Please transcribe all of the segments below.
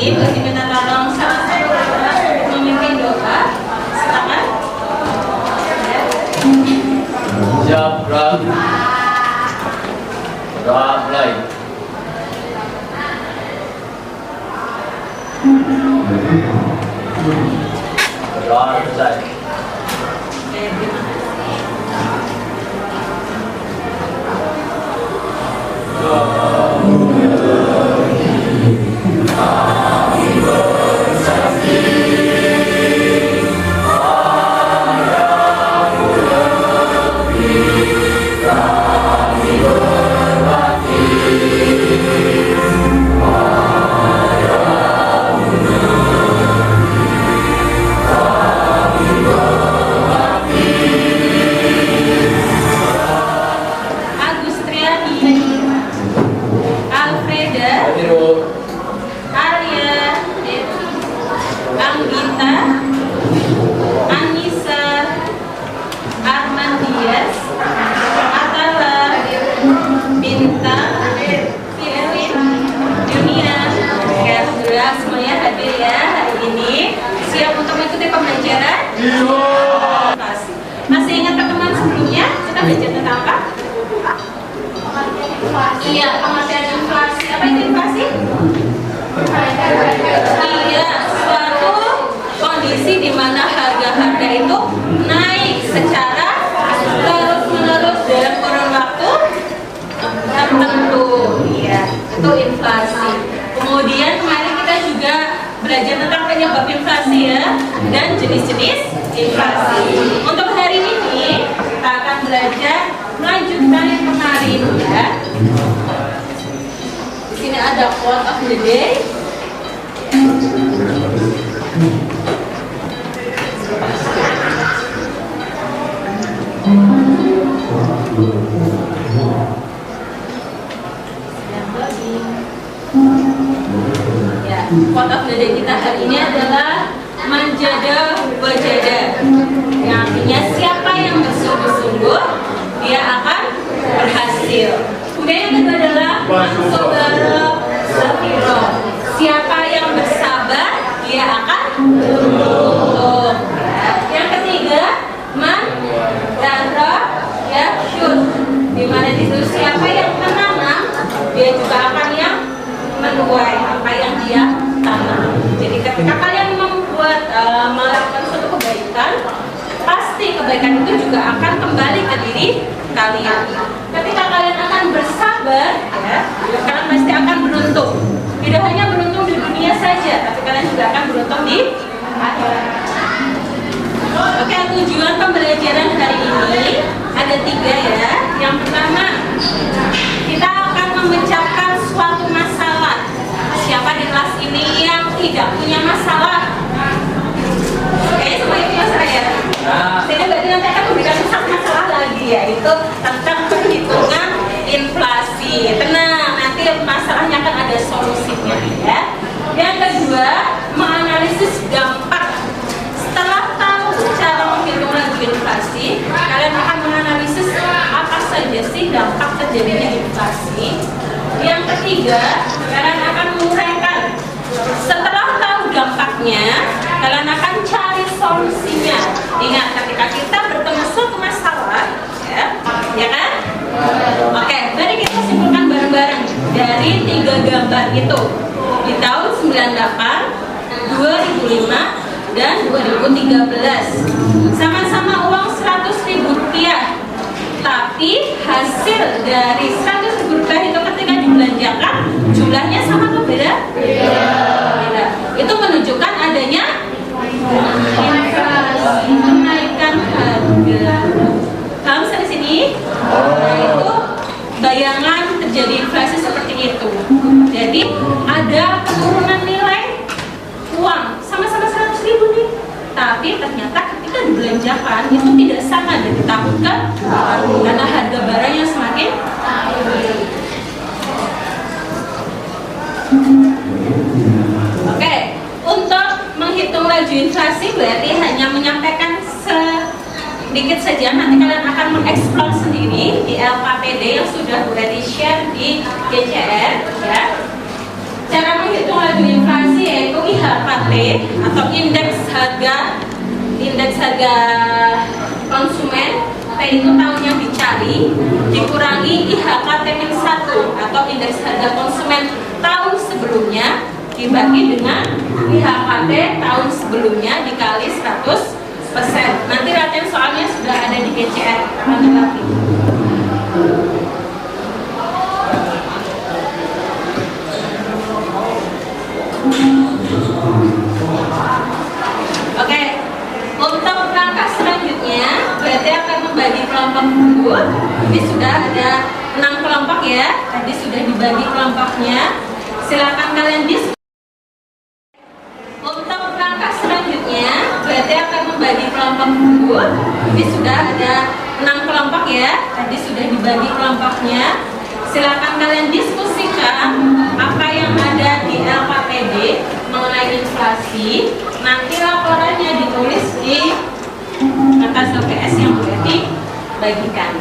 ini bagi minta tolong salah satu kelas untuk memimpin doa. Silakan. Siap, doa mulai. Doa selesai. Masih ingat pertemuan sebelumnya kita belajar tentang apa? Iya, pengertian inflasi. Apa itu inflasi? Iya, suatu kondisi di mana harga-harga itu naik secara terus-menerus dalam kurun waktu tertentu. Iya, itu inflasi. Kemudian kemarin kita juga belajar tentang penyebab inflasi ya, dan jenis-jenis inflasi. Untuk hari ini kita akan belajar melanjutkan yang kemarin ya. Di sini ada quote of the day. Ya, quote of the day kita hari ini adalah manjada wajada, yang artinya siapa yang bersungguh-sungguh dia akan berhasil. Kemudian yang kedua adalah mansobara safiro, siapa yang bersabar dia akan beruntung. Yang ketiga man dara yakshur, di mana itu siapa yang menanam dia juga akan yang menuai apa yang dia tanam. Jadi ketika kalian melakukan suatu kebaikan, pasti kebaikan itu juga akan kembali ke diri kalian. Ketika kalian akan bersabar, ya, kalian pasti akan beruntung. Tidak hanya beruntung di dunia saja, tapi kalian juga akan beruntung di akhirat. Oke, tujuan pembelajaran hari ini ada 3 ya. Yang pertama, kita akan memecahkan suatu masalah. Siapa di kelas ini yang tidak punya masalah? Oke, semuanya punya masalah ya? Jadi berarti nanti akan memberikan satu masalah lagi, yaitu tentang perhitungan inflasi. Tenang, nanti masalahnya akan ada solusinya ya. Yang kedua, menganalisis dampak. Setelah tahu cara menghitung laju inflasi, kalian akan menganalisis apa saja sih dampak terjadinya inflasi. Yang ketiga, kalian akan menguraikan. Setelah tahu dampaknya, kalian akan cari solusinya. Ingat, ketika kita bertemu suatu masalah, ya kan? Oke, mari kita simpulkan bareng-bareng dari 3 gambar itu di tahun 98, 2005, dan 2013. Sama-sama uang Rp100.000. Tapi hasil dari Rp100.000 itu ketika dibelanjakan jumlahnya sama atau beda? Beda. Itu menunjukkan adanya inflasi, kenaikan harga. Paham sampai sini? Nah, itu bayangan terjadi inflasi seperti itu. Jadi ada penurunan nilai uang sama-sama Rp100.000 nih. Tapi ternyata ketika dibelanjakan itu tidak sama dan ditakutkan karena harga barangnya semakin tinggi. Oke, untuk menghitung laju inflasi berarti hanya menyampaikan sedikit saja. Nanti kalian akan mengeksplor sendiri di LKPD yang sudah ready share di GCR ya. Cara menghitung laju inflasi yaitu LKT atau indeks harga konsumen. P itu tahun yang dicari dikurangi IHK-1 atau indeks harga konsumen tahun sebelumnya dibagi dengan IHKT tahun sebelumnya dikali 100%. Nanti latihan soalnya sudah ada di GCR. Lagi. Oke, untuk langkah selanjutnya berarti akan membagi kelompok dulu. Ini sudah ada 6 kelompok ya. Tadi sudah dibagi kelompoknya. Silakan kalian diskusi. Untuk langkah selanjutnya berarti akan membagi kelompok dulu. Ini sudah ada 6 kelompok ya. Tadi sudah dibagi kelompoknya. Silakan kalian diskusikan apa yang ada di LKPD mengenai inflasi. Nanti laporannya ditulis di kertas OPS yang sudah dibagikan.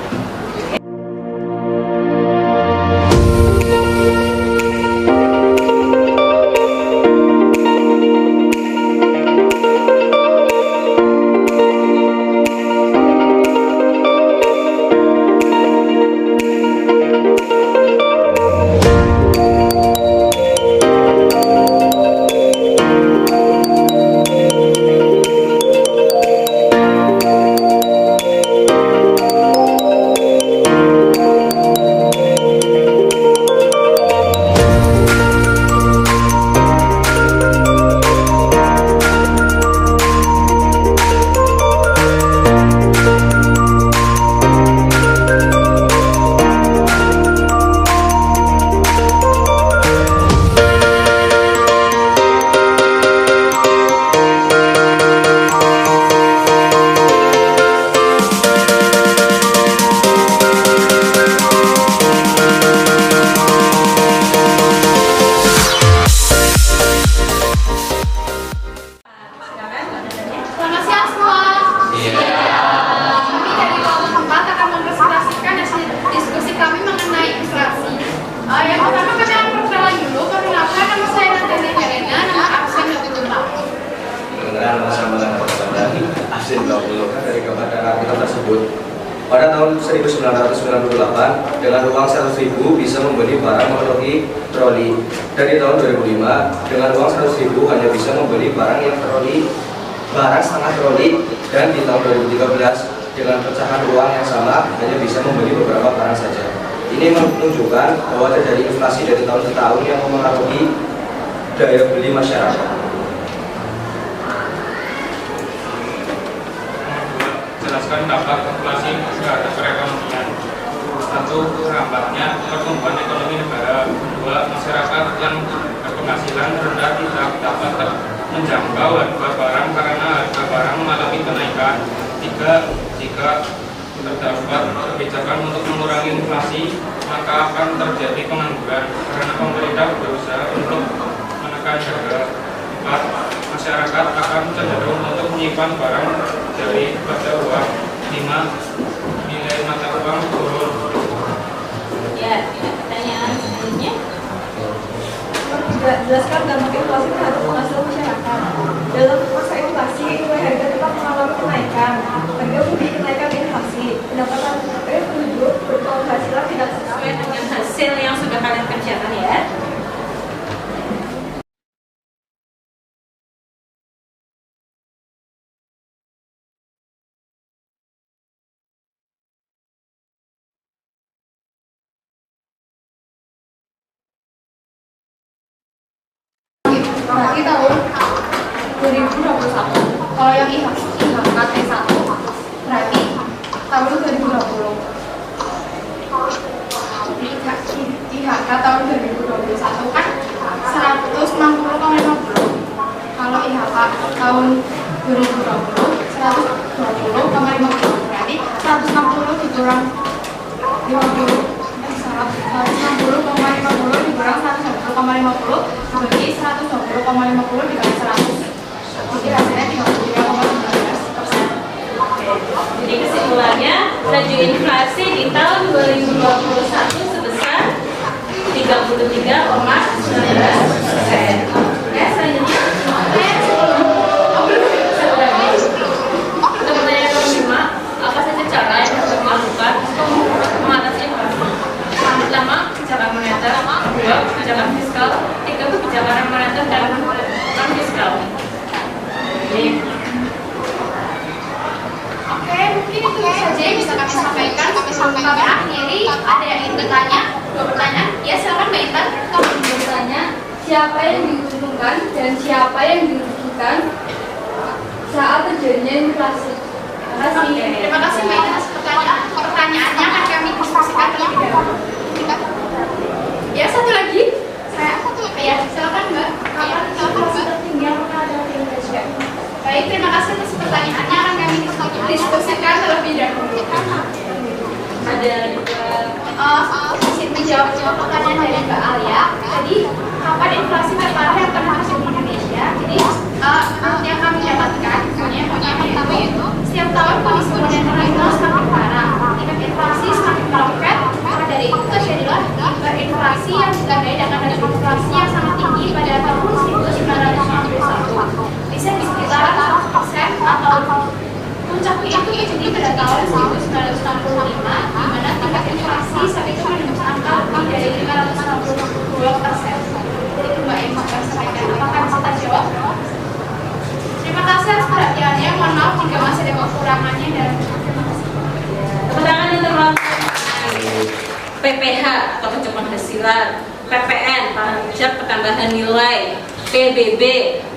Dari kepada kita tersebut pada tahun 1998 dengan uang 100.000 bisa membeli barang memenuhi troli. Dari tahun 2005 dengan uang 100.000 hanya bisa membeli barang yang barang setengah troli, dan di tahun 2013 dengan pecahan uang yang sama hanya bisa membeli beberapa barang saja. Ini menunjukkan bahwa terjadi inflasi dari tahun ke tahun yang mempengaruhi daya beli masyarakat. Jelaskan dampak inflasi terhadap perekonomian. 1. Lambatnya pertumbuhan ekonomi negara. 2. Masyarakat yang berpenghasilan rendah tidak dapat menjangkau harga barang karena harga barang mengalami kenaikan. 3. Jika terdapat kebijakan untuk mengurangi inflasi, maka akan terjadi pengangguran karena pemerintah berusaha untuk menekan harga. 4. Masyarakat akan cenderung untuk menyimpan barang dari pada uang. 5. Nilai mata uang turun. Ya, pertanyaan selanjutnya. Jelaskan dampak inflasi terhadap penghasilan masyarakat. Dalam masa inflasi, nilai harga tetap mengalami kenaikan. Harga bumi kenaikan inflasi. Pendapatan penduduk berpenghasilan tidak sesuai Dengan hasil yang sudah kalian kerjakan ya. bagi tahun 2021. Kalau yang IHK T1 berarti tahun 2020. IHK tahun 2021 kan 160,50. Kalau IHK tahun 2020 120,50. Berarti 160 dikurang 50. 160,50 dikurang 120,50 dibagi 120,50 dikali 100. Jadi hasilnya 33,19%. Jadi kesimpulannya, laju inflasi di tahun 2021 sebesar 33,19%. Oke, selanjutnya. siapa yang diuntungkan dan siapa yang dirugikan saat terjadinya inflasi. Terima kasih. Terima kasih Mbak Ina. Pertanyaannya akan kami diskusikan terlebih dahulu. Ya, satu lagi. Ya, silakan Mbak. Inflasi tertinggi yang pernah ada di Indonesia. Baik, terima kasih atas pertanyaannya akan kami diskusikan terlebih dahulu. Ada dua. Izin menjawab pertanyaan dari Mbak Alia. Jadi, kapan inflasi terparah yang pernah terjadi di Indonesia? Jadi, yang kami dapatkan, yang pertama yaitu setiap tahun kondisi moneter itu semakin parah. Tingkat inflasi semakin meroket. Maka dari itu terjadilah hiperinflasi yang ditandai dengan inflasi yang sangat tinggi pada tahun 1991. Bisa di sekitaran 1% atau puncaknya itu terjadi pada tahun 1965, di mana tingkat inflasi saat itu menembus angka lebih dari 562%. Jadi Mbak yang akan sampaikan, apakah bisa terjawab? Terima kasih atas perhatiannya. Mohon maaf jika masih ada kekurangannya dan Tepuk tangan untuk PPH atau pencocokan hasilan, PPN pajak pertambahan nilai, PBB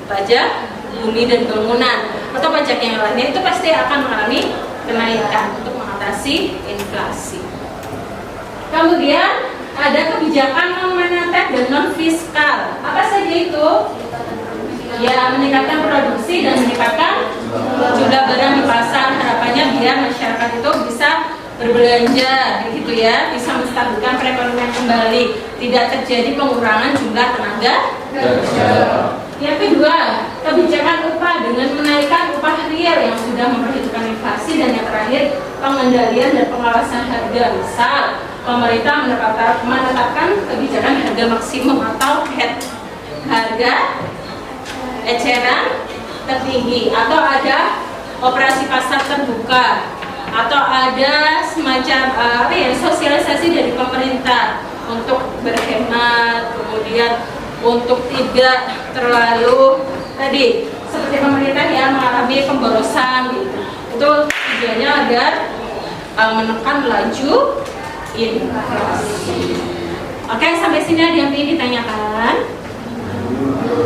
pajak bumi dan bangunan, atau pajak yang lainnya itu pasti akan mengalami kenaikan untuk mengatasi inflasi. Kemudian ada kebijakan non moneter dan non fiskal. Apa saja itu? Ya, meningkatkan produksi dan meningkatkan jumlah barang di pasar. Harapannya biar masyarakat itu bisa berbelanja, gitu ya, bisa menstabilkan perekonomian kembali, tidak terjadi pengurangan jumlah tenaga kerja. Yang kedua, kebijakan upah dengan menaikkan upah real yang sudah memperhitungkan inflasi. Dan yang terakhir, pengendalian dan pengawasan harga. Misal, pemerintah menetapkan kebijakan harga maksimum atau HET, harga eceran tertinggi, atau ada operasi pasar terbuka, atau ada semacam sosialisasi dari pemerintah untuk berhemat, kemudian untuk tidak terlalu tadi seperti pemerintah yang mengalami pemborosan gitu. Itu tujuannya agar menekan laju inflasi. Oke, sampai sini ada yang ingin ditanyakan?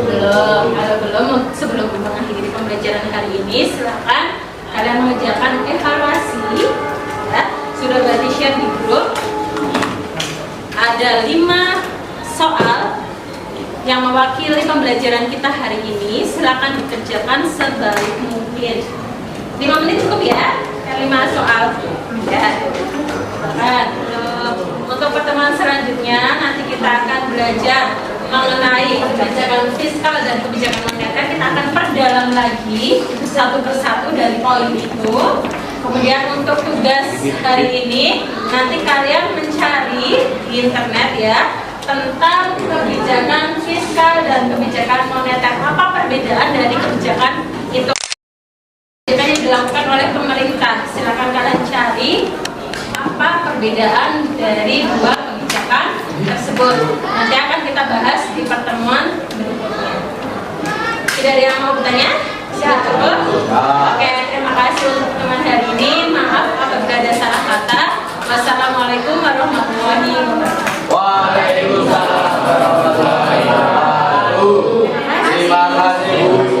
Belum. Kalau belum, sebelum mengakhiri pembelajaran hari ini, silakan kalian mengerjakan evaluasi. Ya, sudah berarti share di grup. Ada 5 soal yang mewakili pembelajaran kita hari ini. Silakan dikerjakan sebaik mungkin. 5 menit cukup ya? 5 soal. Ya. Silakan. Untuk pertemuan selanjutnya nanti kita akan belajar mengenai kebijakan fiskal dan kebijakan moneter. Kita akan perdalam lagi satu persatu dari poin itu. Kemudian untuk tugas hari ini nanti kalian mencari di internet ya tentang kebijakan fiskal dan kebijakan moneter. Apa perbedaan dari kebijakan itu? Kebijakan yang dilakukan oleh pemerintah. Silakan kalian cari apa perbedaan dari dua kebijakan tersebut. Nanti akan kita bahas di pertemuan berikutnya. Tidak ada yang mau bertanya? Siap, cukup? Oke, terima kasih untuk pertemuan hari ini. Maaf apabila ada salah kata. Wassalamualaikum warahmatullahi wabarakatuh. Waalaikumsalam warahmatullahi wabarakatuh. Terima kasih Bu.